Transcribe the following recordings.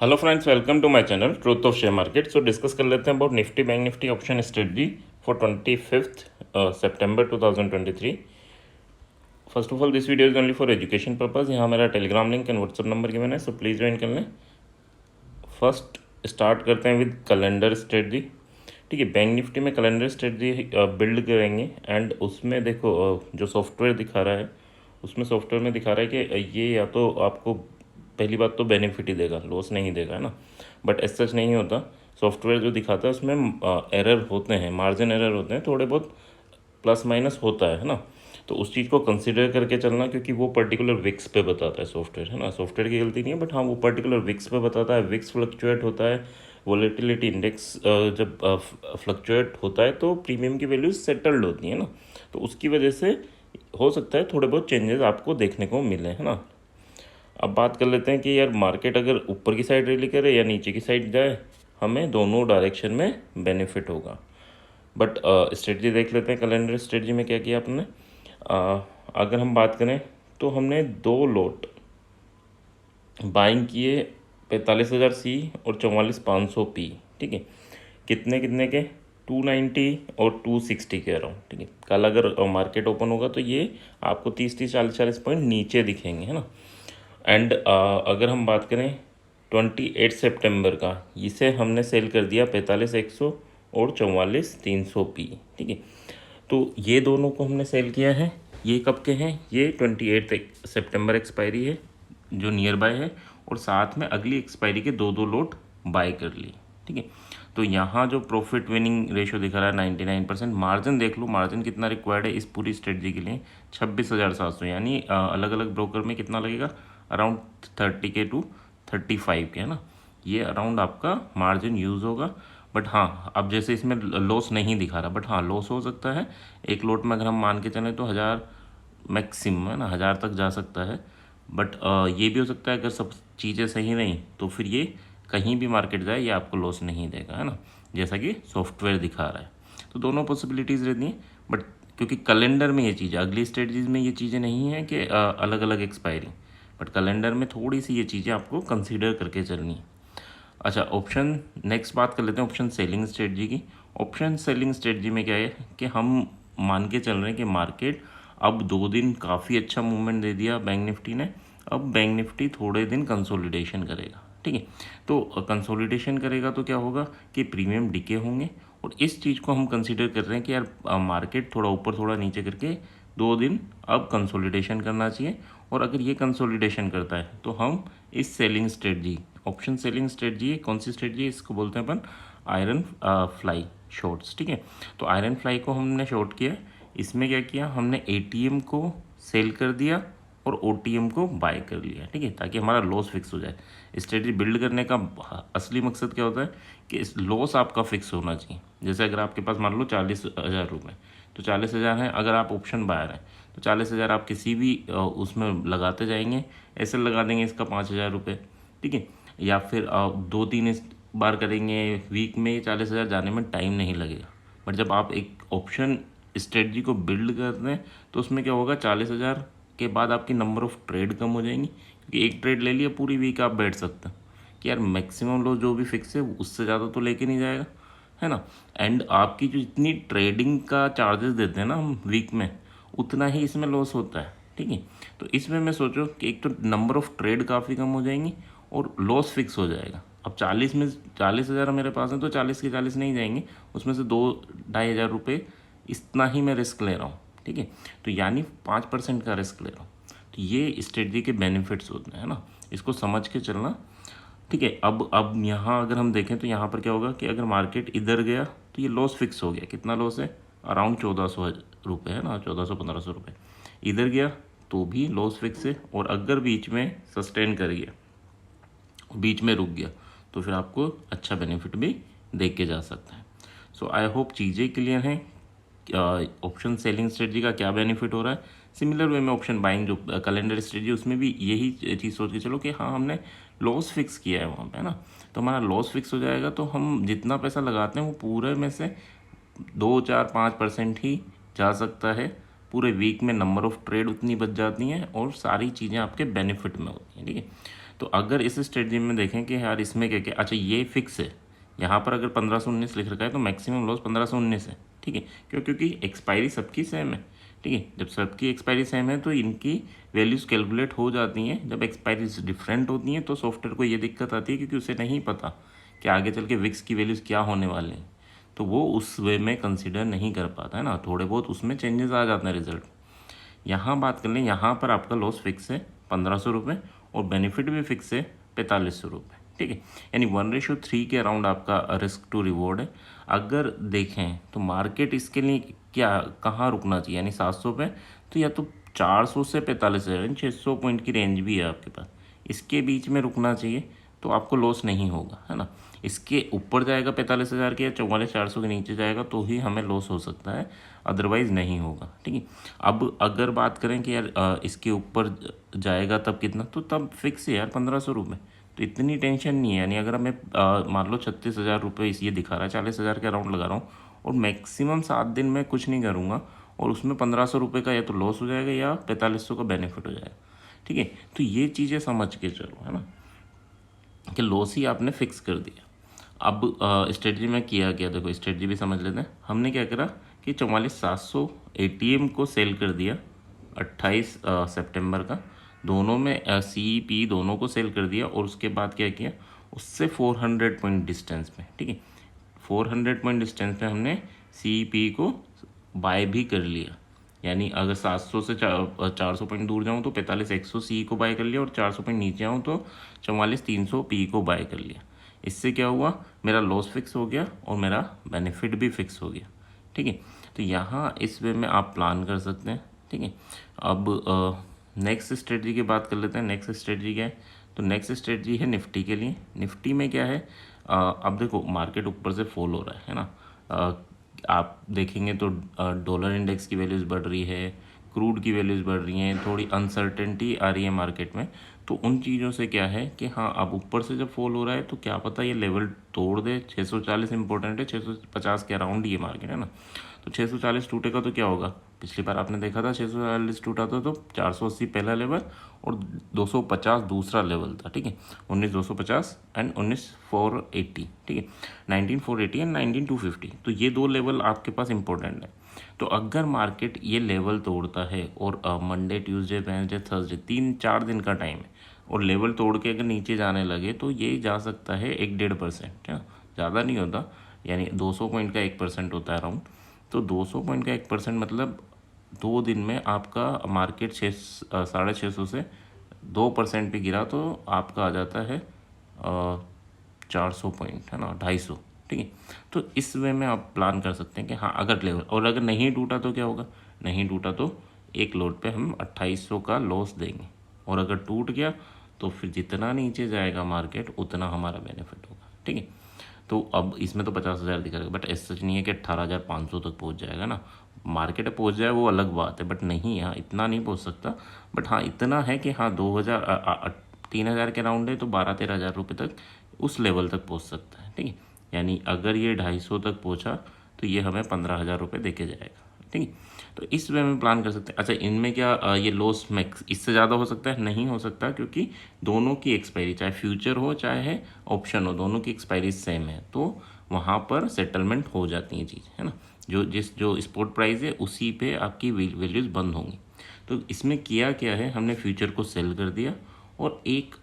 Hello friends, welcome to my channel truth of share market. So discuss कर लेते हैं about Nifty bank Nifty option strategy for 25th September 2023। First of all this video is only for education purpose. यहाँ मेरा Telegram link and WhatsApp number given है, so please join कर लें। First start करते हैं विद कैलेंडर स्ट्रेटजी। ठीक है, bank Nifty में कैलेंडर स्ट्रेटजी बिल्ड करेंगे एंड उसमें देखो जो सॉफ्टवेयर दिखा रहा है उसमें सॉफ्टवेयर में दिखा रहा है कि ये या तो आपको पहली बात तो बेनिफिट ही देगा, लॉस नहीं देगा, है ना। बट ऐसा सच नहीं होता। सॉफ्टवेयर जो दिखाता है उसमें एरर होते हैं, मार्जिन एरर होते हैं, थोड़े बहुत प्लस माइनस होता है ना। तो उस चीज़ को कंसिडर करके चलना, क्योंकि वो पर्टिकुलर विक्स पे बताता है सॉफ्टवेयर, है ना। सॉफ्टवेयर की गलती नहीं है, बट हाँ वो पर्टिकुलर विक्स पे बताता है। विक्स फ्लक्चुएट होता है, वोलेटिलिटी इंडेक्स जब फ्लक्चुएट होता है तो प्रीमियम की वैल्यूज सेटल्ड होती है ना। तो उसकी वजह से हो सकता है थोड़े बहुत चेंजेस आपको देखने को मिले, है ना। अब बात कर लेते हैं कि यार मार्केट अगर ऊपर की साइड रैली करे या नीचे की साइड जाए, हमें दोनों डायरेक्शन में बेनिफिट होगा। बट स्ट्रेटजी देख लेते हैं। कैलेंडर स्ट्रेटजी में क्या किया आपने। अगर हम बात करें तो हमने दो लोट बाइंग किए, 45,000 सी और 44,500 पी। ठीक है, कितने कितने के, 290 और 260 के अराउंड। ठीक है, कल अगर मार्केट ओपन होगा तो ये आपको 30-30 40-40 पॉइंट नीचे दिखेंगे, है ना। एंड अगर हम बात करें 28 सितंबर का, इसे हमने सेल कर दिया 45,100 और 44,300 पी। ठीक है, तो ये दोनों को हमने सेल किया है। ये कब के हैं, ये 28 सितंबर एक्सपायरी है जो नियर बाय है, और साथ में अगली एक्सपायरी के दो दो लोट बाय कर लिए। ठीक है, तो यहाँ जो प्रॉफिट विनिंग रेशो दिखा रहा है 99%। मार्जिन देख लो, मार्जिन कितना रिक्वायर्ड है इस पूरी स्ट्रेटजी के लिए, 26,700। यानी अलग अलग ब्रोकर में कितना लगेगा, अराउंड 30 के टू 35 के, है ना। ये अराउंड आपका मार्जिन यूज़ होगा। बट हाँ, अब जैसे इसमें लॉस नहीं दिखा रहा, बट हाँ लॉस हो सकता है। एक लोट में अगर हम मान के चलें तो 1,000 मैक्सिमम, है ना, 1,000 तक जा सकता है। बट ये भी हो सकता है अगर सब चीज़ें सही नहीं तो फिर ये कहीं भी मार्केट जाए ये आपको लॉस नहीं देगा, है ना, जैसा कि सॉफ्टवेयर दिखा रहा है। तो दोनों पॉसिबिलिटीज़ रहती हैं। बट क्योंकि कैलेंडर में ये चीज़ें, अगली स्ट्रेटजीज में ये चीज़ें नहीं हैं कि अलग अलग एक्सपायरी, बट कैलेंडर में थोड़ी सी ये चीज़ें आपको कंसीडर करके चलनी है। अच्छा, ऑप्शन नेक्स्ट बात कर लेते हैं ऑप्शन सेलिंग स्ट्रेटजी की। ऑप्शन सेलिंग स्ट्रेटजी में क्या है कि हम मान के चल रहे हैं कि मार्केट अब 2 दिन काफ़ी अच्छा मूवमेंट दे दिया बैंक निफ्टी ने। अब बैंक निफ्टी थोड़े दिन कंसोलिडेशन करेगा। ठीक है, तो कंसोलिडेशन करेगा तो क्या होगा कि प्रीमियम डिके होंगे, और इस चीज़ को हम कंसीडर कर रहे हैं कि यार मार्केट थोड़ा ऊपर थोड़ा नीचे करके 2 दिन अब कंसोलिडेशन करना चाहिए। और अगर ये कंसोलिडेशन करता है तो हम इस selling strategy, option selling strategy है, कौन सी स्ट्रेटजी है, इसको बोलते हैं अपन आयरन फ्लाई शॉर्ट्स। ठीक है, तो आयरन फ्लाई को हमने शॉर्ट किया। इसमें क्या किया, हमने एटीएम को सेल कर दिया और ओटीएम को बाय कर लिया। ठीक है, ताकि हमारा लॉस फिक्स हो जाए। स्ट्रेटजी बिल्ड करने का असली मकसद क्या होता है कि इस लॉस आपका फिक्स होना चाहिए। जैसे अगर आपके पास मान लो 40,000 रुपये, तो 40,000 हैं, अगर आप ऑप्शन बायर हैं तो 40,000 आप किसी भी उसमें लगाते जाएंगे। ऐसे लगा देंगे इसका 5,000 रुपये। ठीक है, या फिर 2-3 बार करेंगे वीक में, 40,000 जाने में टाइम नहीं लगेगा। बट जब आप एक ऑप्शन स्ट्रेटजी को बिल्ड करते हैं तो उसमें क्या होगा, 40,000 के बाद आपकी नंबर ऑफ ट्रेड कम हो जाएंगी, क्योंकि एक ट्रेड ले लिया पूरी वीक आप बैठ सकते हैं कि यार मैक्सिमम लॉस जो भी फिक्स है उससे ज़्यादा तो लेके नहीं जाएगा, है ना। एंड आपकी जो इतनी ट्रेडिंग का चार्जेस देते हैं ना हम वीक में, उतना ही इसमें लॉस होता है। ठीक है, तो इसमें मैं सोचो कि एक तो नंबर ऑफ ट्रेड काफ़ी कम हो जाएंगी और लॉस फिक्स हो जाएगा। अब 40 में 40,000 मेरे पास है तो 40 के 40 नहीं जाएंगे, उसमें से 2-2,500 रुपये इतना ही मैं रिस्क ले रहा हूँ। ठीक है, तो यानी 5% का रिस्क ले रहा हूँ। तो ये स्ट्रेटजी के बेनिफिट्स होते हैं, है ना, इसको समझ के चलना। ठीक है, अब यहाँ अगर हम देखें तो यहाँ पर क्या होगा कि अगर मार्केट इधर गया तो ये लॉस फिक्स हो गया। कितना लॉस है, अराउंड 1,400 रुपये, है ना, 1,400-1,500 रुपये। इधर गया तो भी लॉस फिक्स है, और अगर बीच में सस्टेन कर गया, बीच में रुक गया, तो फिर आपको अच्छा बेनिफिट भी देख के जा सकता है। सो आई होप चीज़ें क्लियर हैं। ऑप्शन सेलिंग स्ट्रेटजी का क्या बेनिफिट हो रहा है, सिमिलर वे में ऑप्शन बाइंग जो कैलेंडर स्ट्रेटजी, उसमें भी यही चीज़ सोच के चलो कि हाँ हमने लॉस फिक्स किया है वहाँ पे, है ना। तो हमारा लॉस फिक्स हो जाएगा तो हम जितना पैसा लगाते हैं वो पूरे में से 2-4-5% ही जा सकता है। पूरे वीक में नंबर ऑफ ट्रेड उतनी बच जाती हैं और सारी चीज़ें आपके बेनिफिट में होती हैं। ठीक है, तो अगर इस स्ट्रेटजी में देखें कि यार इसमें क्या क्या, अच्छा ये फिक्स है, यहाँ पर अगर 1519 लिख रखा है तो मैक्सिमम लॉस 1519 है, ठीक है। क्यों? क्योंकि एक्सपायरी सबकी सेम है, ठीक है। जब सबकी एक्सपायरी सेम है तो इनकी वैल्यूज़ कैलकुलेट हो जाती हैं। जब एक्सपायरीज डिफरेंट होती हैं तो सॉफ्टवेयर को ये दिक्कत आती है, क्योंकि उसे नहीं पता कि आगे चल के विक्स की वैल्यूज़ क्या होने वाले हैं, तो वो उस वे में कंसिडर नहीं कर पाता है ना, थोड़े बहुत उसमें चेंजेस आ जाते हैं रिजल्ट। यहाँ बात कर लें, यहाँ पर आपका लॉस फिक्स है 1500 रुपये और बेनिफिट भी फिक्स है 4500 रुपये, ठीक है। यानी 1:3 के अराउंड आपका रिस्क टू रिवॉर्ड है। अगर देखें तो मार्केट इसके लिए क्या कहाँ रुकना चाहिए, यानी 700 पे, तो या तो 400 से 45,000 यानी 600 पॉइंट की रेंज भी है आपके पास, इसके बीच में रुकना चाहिए तो आपको लॉस नहीं होगा, है ना। इसके ऊपर जाएगा 45,000 के या 44,400 के नीचे जाएगा तो ही हमें लॉस हो सकता है, अदरवाइज़ नहीं होगा, ठीक है। अब अगर बात करें कि यार इसके ऊपर जाएगा तब कितना, तो तब फिक्स है यार 1500 रुपये, तो इतनी टेंशन नहीं है। यानी अगर हमें मान लो 36,000 रुपये इस ये दिखा रहा है, 40,000 के अराउंड लगा रहा हूँ और मैक्सिमम 7 दिन में कुछ नहीं करूँगा और उसमें 1500 रुपये का या तो लॉस हो जाएगा या 4500 का बेनिफिट हो जाएगा, ठीक है। तो ये चीज़ें समझ के चलो, है ना, कि लॉस ही आपने फिक्स कर दिया। अब स्ट्रेटजी में किया गया, देखो स्ट्रेटजी भी समझ लेते हैं। हमने क्या करा कि 44,700 ATM को सेल कर दिया 28 सितंबर का, दोनों में CP दोनों को सेल कर दिया और उसके बाद क्या किया, उससे 400 पॉइंट डिस्टेंस में, ठीक है, 400 पॉइंट डिस्टेंस पे हमने CP को बाय भी कर लिया। यानी अगर 700 से 400 पॉइंट दूर जाऊँ तो 45,100 सी को बाय कर लिया और 400 पॉइंट नीचे आऊँ तो 44,300 पी को बाय कर लिया। इससे क्या हुआ, मेरा लॉस फिक्स हो गया और मेरा बेनिफिट भी फिक्स हो गया, ठीक है। तो यहाँ इस वे में आप प्लान कर सकते हैं, ठीक है। अब नेक्स्ट स्ट्रेटजी की बात कर लेते हैं। नेक्स्ट स्ट्रेटजी क्या है, तो नेक्स्ट स्ट्रेटजी है निफ्टी के लिए। निफ्टी में क्या है, अब देखो मार्केट ऊपर से फॉल हो रहा है ना, आप देखेंगे तो डॉलर इंडेक्स की वैल्यूज़ बढ़ रही है, क्रूड की वैल्यूज़ बढ़ रही हैं, थोड़ी अनसर्टेनिटी आ रही है मार्केट में। तो उन चीज़ों से क्या है कि हाँ, अब ऊपर से जब फॉल हो रहा है तो क्या पता ये लेवल तोड़ दे। 640 इंपॉर्टेंट है, 650 के अराउंड ये मार्केट है ना, तो 640 टूटेगा तो क्या होगा, पिछली बार आपने देखा था 640 टूटा था तो 480 पहला लेवल और 250 दूसरा लेवल था, ठीक है। 19,250 एंड 19,480, ठीक है, 19,480 एंड 19,250, तो ये दो लेवल आपके पास इंपॉर्टेंट है। तो अगर मार्केट ये लेवल तोड़ता है और मंडे ट्यूसडे वेडनेसडे थर्सडे 3-4 दिन का टाइम है और लेवल तोड़ के अगर नीचे जाने लगे तो ये जा सकता है 1-1.5%, है, ज़्यादा नहीं होता, यानी 200 पॉइंट का 1% होता है अराउंड। तो 200 पॉइंट का 1% मतलब 2 दिन में आपका मार्केट 650 से 2% पे गिरा तो आपका आ जाता है 400 पॉइंट, है ना, 250, ठीक है। तो इस वे में आप प्लान कर सकते हैं कि हाँ अगर लेवल, और अगर नहीं टूटा तो क्या होगा, नहीं टूटा तो एक लोड पे हम 2800 का लॉस देंगे और अगर टूट गया तो फिर जितना नीचे जाएगा मार्केट उतना हमारा बेनिफिट होगा, ठीक है। तो अब इसमें तो 50,000 दिखा रहा है, बट ऐसा सच नहीं है कि 18,500 तक पहुंच जाएगा ना, मार्केट पहुंच जाए वो अलग बात है, बट नहीं, यहाँ इतना नहीं पहुंच सकता। बट हाँ इतना है कि हाँ 3,000 के राउंड है तो 12-13 हज़ार रुपये तक उस लेवल तक पहुंच सकता है, ठीक है। यानी अगर ये 250 तक पहुंचा तो ये हमें 15,000 रुपये दे के जाएगा, ठीक है। तो इस वे में प्लान कर सकते हैं। अच्छा इनमें क्या ये लॉस मैक्स इससे ज़्यादा हो सकता है, नहीं हो सकता, क्योंकि दोनों की एक्सपायरी, चाहे फ्यूचर हो चाहे ऑप्शन हो, दोनों की एक्सपायरी सेम है, तो वहाँ पर सेटलमेंट हो जाती है चीज़, है ना, जो स्पॉट प्राइस है उसी पे आपकी वैल्यूज़ बंद होंगी। तो इसमें किया क्या है, हमने फ्यूचर को सेल कर दिया और एक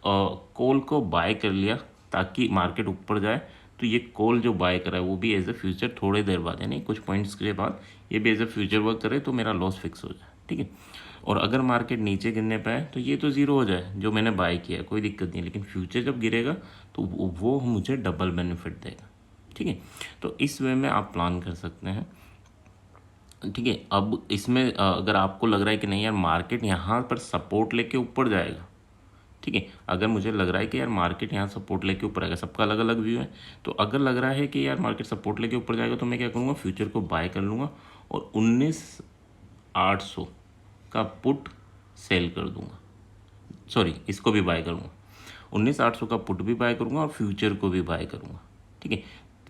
कॉल को बाय कर लिया ताकि मार्केट ऊपर जाए। तो ये कॉल जो बाय करा है वो भी एज ए फ्यूचर थोड़े देर बाद, यानी कुछ पॉइंट्स के बाद ये भी एज ए फ्यूचर वर्क करे तो मेरा लॉस फिक्स हो जाए, ठीक है। और अगर मार्केट नीचे गिरने पे आए तो ये तो ज़ीरो हो जाए, जो मैंने बाय किया है कोई दिक्कत नहीं, लेकिन फ्यूचर जब गिरेगा तो वो मुझे डबल बेनिफिट देगा, ठीक है। तो इस वे में आप प्लान कर सकते हैं, ठीक है। अब इसमें अगर आपको लग रहा है कि नहीं यार मार्केट यहाँ पर सपोर्ट लेके ऊपर जाएगा, ठीक है, अगर मुझे लग रहा है कि यार मार्केट यहाँ सपोर्ट लेके ऊपर आएगा, सबका अलग अलग व्यू है, तो अगर लग रहा है कि यार मार्केट सपोर्ट लेके ऊपर जाएगा तो मैं क्या करूँगा, फ्यूचर को बाय कर लूँगा और 19,800 का पुट सेल कर दूँगा, सॉरी इसको भी बाय करूँगा, 19,800 का पुट भी बाय करूँगा और फ्यूचर को भी बाय करूँगा, ठीक है।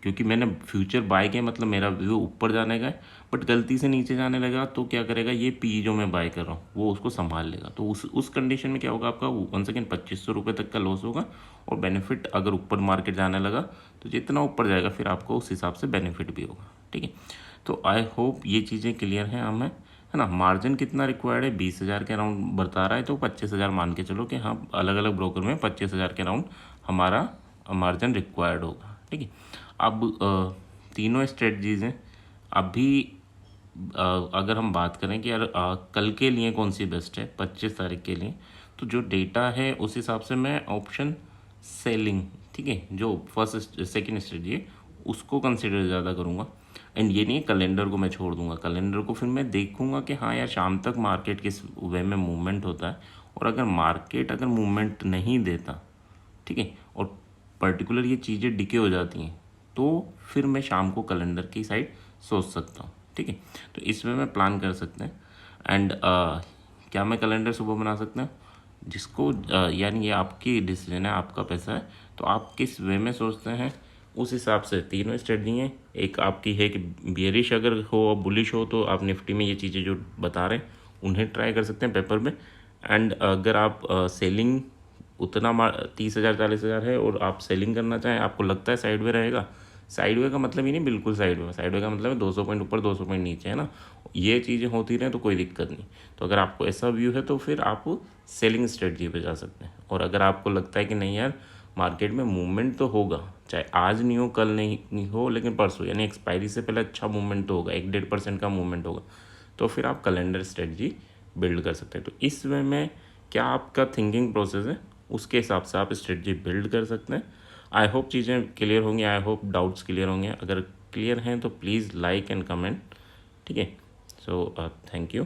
क्योंकि मैंने फ्यूचर बाय किया, मतलब मेरा व्यू ऊपर जाने का है, बट गलती से नीचे जाने लगा तो क्या करेगा, ये पी जो मैं बाय कर रहा हूँ वो उसको संभाल लेगा। तो उस कंडीशन में क्या होगा, आपका वन सेकेंड 2500 रुपये तक का लॉस होगा। और बेनिफिट अगर ऊपर मार्केट जाने लगा तो जितना ऊपर जाएगा फिर आपको उस हिसाब से बेनिफिट भी होगा। ठीक है, तो आई होप ये चीज़ें क्लियर हैं हमें, है ना। मार्जिन कितना रिक्वायर्ड है, 20,000 के अराउंड बता रहा है, तो 25,000 मान के चलो कि हाँ अलग अलग ब्रोकर में 25,000 के अराउंड हमारा मार्जिन रिक्वायर्ड होगा। ठीक है, अब तीनों स्ट्रेटजीज हैं। अभी अगर हम बात करें कि यार कल के लिए कौन सी बेस्ट है 25 तारीख के लिए, तो जो डेटा है उस हिसाब से मैं ऑप्शन सेलिंग, ठीक है, जो फर्स्ट सेकंड स्ट्रेटजी है उसको कंसिडर ज़्यादा करूँगा। एंड ये नहीं कैलेंडर को मैं छोड़ दूंगा, कैलेंडर को फिर मैं देखूंगा कि हाँ यार शाम तक मार्केट किस वे में मूवमेंट होता है। और अगर मार्केट अगर मूवमेंट नहीं देता, ठीक है, और पर्टिकुलर ये चीज़ें डिके हो जाती हैं, तो फिर मैं शाम को कैलेंडर की साइड सोच सकता हूँ। ठीक है, तो इसमें मैं प्लान कर सकते हैं। एंड क्या मैं कैलेंडर सुबह बना सकते हैं, जिसको यानी ये आपकी डिसीजन है, आपका पैसा है, तो आप किस वे में सोचते हैं उस हिसाब से तीनों स्ट्रेटजी हैं। एक आपकी है कि बियरिश अगर हो और बुलिश हो तो आप निफ्टी में ये चीज़ें जो बता रहे हैं उन्हें ट्राई कर सकते हैं पेपर में। एंड अगर आप सेलिंग उतना 30,000 40,000 है और आप सेलिंग करना चाहें, आपको लगता है साइड वे रहेगा, साइड वे का मतलब ही नहीं बिल्कुल साइड वे, साइड वे का मतलब है 200 पॉइंट ऊपर 200 पॉइंट नीचे, है ना, ये चीज़ें होती रहें तो कोई दिक्कत नहीं। तो अगर आपको ऐसा व्यू है तो फिर आप सेलिंग स्ट्रेटजी पे जा सकते हैं। और अगर आपको लगता है कि नहीं यार मार्केट में मूवमेंट तो होगा, चाहे आज नहीं हो कल नहीं हो, लेकिन परसों यानी एक्सपायरी से पहले अच्छा मूवमेंट तो होगा, 1-1.5% का मूवमेंट होगा, तो फिर आप कैलेंडर स्ट्रेटजी बिल्ड कर सकते हैं। तो इस वे में क्या आपका थिंकिंग प्रोसेस है उसके हिसाब से आप स्ट्रेटजी बिल्ड कर सकते हैं। आई होप चीज़ें क्लियर होंगी, आई होप डाउट्स क्लियर होंगे। अगर क्लियर हैं तो प्लीज़ लाइक एंड कमेंट। ठीक है, सो थैंक यू।